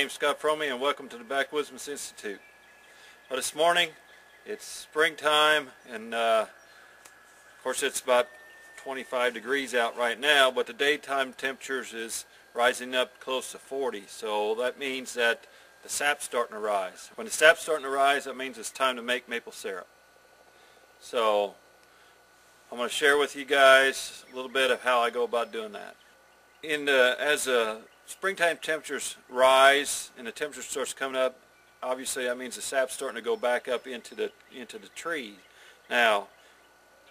name's Scott Fromey, and welcome to the Backwoodsman Institute. Well, this morning it's springtime, and of course it's about 25 degrees out right now, but the daytime temperatures is rising up close to 40, so that means that the sap's starting to rise. When the sap's starting to rise, that means it's time to make maple syrup. So I'm going to share with you guys a little bit of how I go about doing that. As springtime temperatures rise and the temperature starts coming up, obviously that means the sap's starting to go back up into the tree. Now,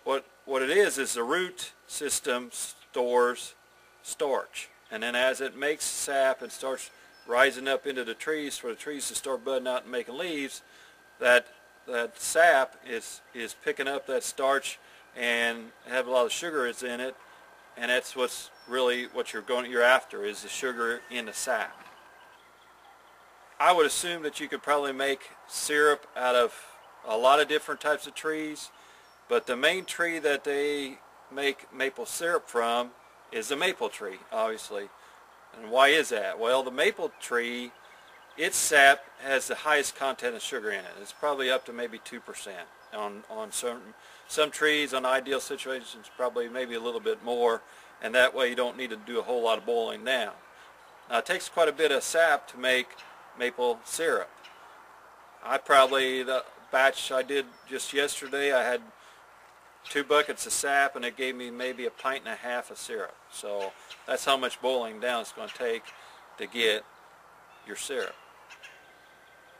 what it is the root system stores starch, and then as it makes sap and starts rising up into the trees for the trees to start budding out and making leaves, that sap is picking up that starch and have a lot of sugar is in it, and that's what's really what you're after, is the sugar in the sap. I would assume that you could probably make syrup out of a lot of different types of trees, but the main tree that they make maple syrup from is the maple tree, obviously. And why is that? Well, the maple tree, its sap has the highest content of sugar in it. It's probably up to maybe 2%. On some trees, on ideal situations, probably maybe a little bit more, and that way you don't need to do a whole lot of boiling down. Now, it takes quite a bit of sap to make maple syrup. The batch I did just yesterday, I had 2 buckets of sap, and it gave me maybe 1.5 pints of syrup. So that's how much boiling down it's going to take to get your syrup.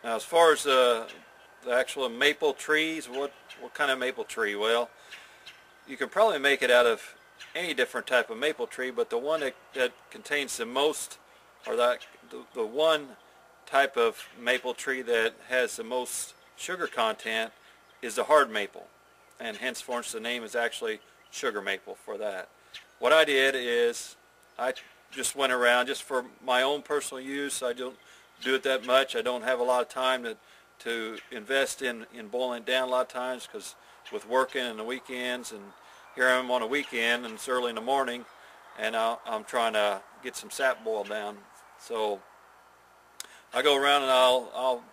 Now, as far as the actual maple trees, what kind of maple tree? Well, you can probably make it out of any different type of maple tree, but the one that contains the most, or the one type of maple tree that has the most sugar content is the hard maple, and henceforth the name is actually sugar maple for that. What I did is I just went around just for my own personal use. I don't do it that much. I don't have a lot of time to invest in boiling it down a lot of times, because with working and the weekends, and here I am on a weekend and it's early in the morning, and I'm trying to get some sap boiled down. So I go around and I'll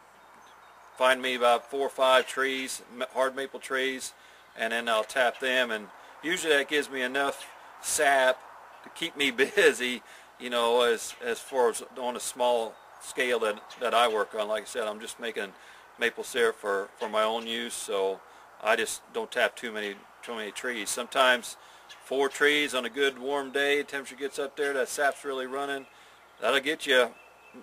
find me about 4 or 5 trees, hard maple trees, and then I'll tap them, and usually that gives me enough sap to keep me busy, you know, as far as on a small scale that I work on. Like I said, I'm just making maple syrup for my own use, so I just don't tap too many trees. Sometimes 4 trees on a good warm day, temperature gets up there, that sap's really running, that'll get you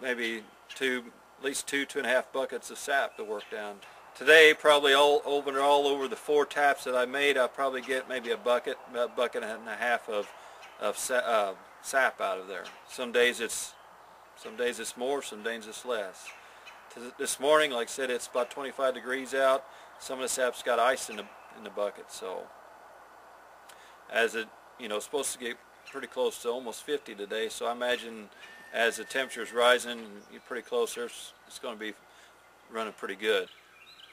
maybe at least 2.5 buckets of sap to work down. Today, probably all over the 4 taps that I made, I'll probably get maybe a bucket and a half of sap out of there. Some days it's more, some days it's less. This morning, like I said, it's about 25 degrees out. Some of the sap's got ice in the bucket, so as it, you know, it's supposed to get pretty close to almost 50 today, so I imagine as the temperature is rising, you're pretty close there, it's going to be running pretty good.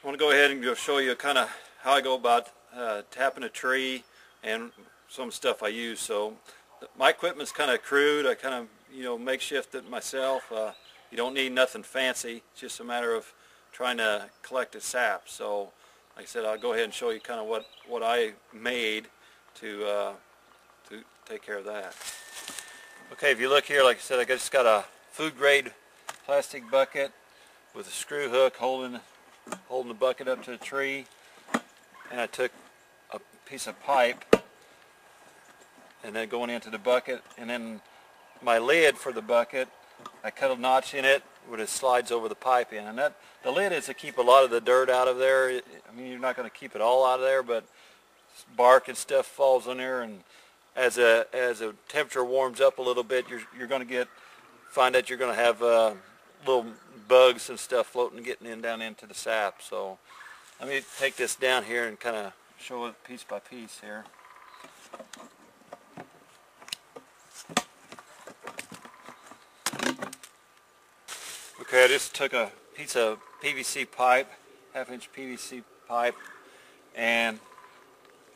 I want to go ahead and go show you kind of how I go about tapping a tree and some stuff I use. So my equipment's kind of crude. I kind of, you know, makeshift it myself. You don't need nothing fancy. It's just a matter of trying to collect the sap. So like I said, I'll go ahead and show you kind of what I made to take care of that. Okay, if you look here, like I said, I just got a food grade plastic bucket with a screw hook holding the bucket up to the tree, and I took a piece of pipe and then going into the bucket, and then my lid for the bucket, I cut a notch in it where it slides over the pipe in, and the lid is to keep a lot of the dirt out of there. I mean, you're not going to keep it all out of there, but bark and stuff falls on there, and as the temperature warms up a little bit, you're going to find that you're going to have little bugs and stuff floating, getting down into the sap. So let me take this down here and kind of show it piece by piece here. Okay, I just took a piece of PVC pipe, 1/2-inch PVC pipe, and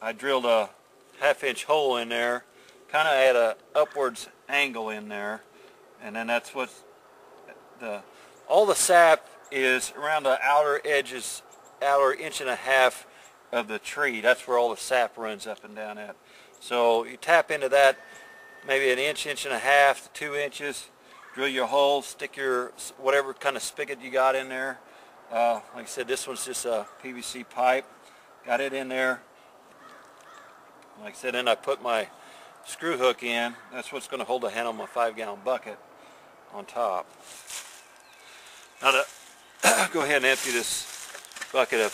I drilled a 1/2-inch hole in there, kind of at a upwards angle in there, and then that's what the all the sap is around the outer edges, outer 1.5 inches of the tree. That's where all the sap runs up and down at. So you tap into that maybe 1 inch, 1.5 inches to 2 inches, drill your hole, stick your whatever kind of spigot you got in there. Like I said, this one's just a PVC pipe. Got it in there. Like I said, then I put my screw hook in. That's what's going to hold the handle of my 5-gallon bucket on top. Now to go ahead and empty this bucket of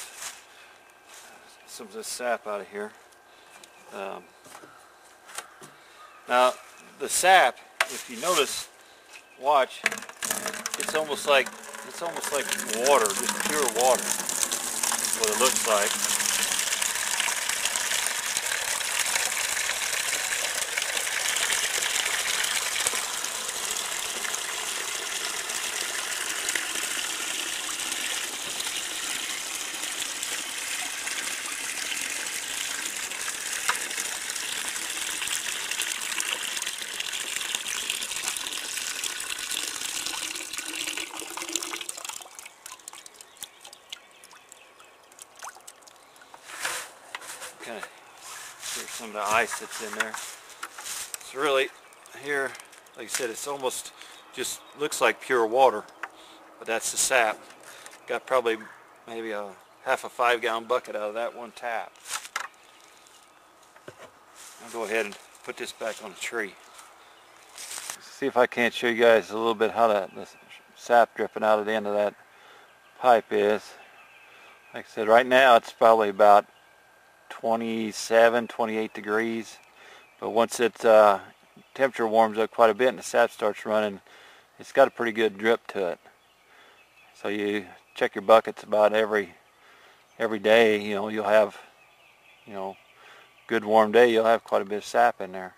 some of this sap out of here. Now the sap, if you notice, watch, it's almost like water, just pure water. That's what it looks like. Kind of here's some of the ice that's in there. It's really here, like I said, it's almost just looks like pure water, but that's the sap. Got probably maybe a half a 5-gallon bucket out of that one tap. I'll go ahead and put this back on the tree. Let's see if I can't show you guys a little bit how the sap dripping out of the end of that pipe is. Like I said, right now it's probably about 27, 28 degrees, but once its temperature warms up quite a bit and the sap starts running, it's got a pretty good drip to it. So you check your buckets about every day. You know, you'll have, good warm day, you'll have quite a bit of sap in there.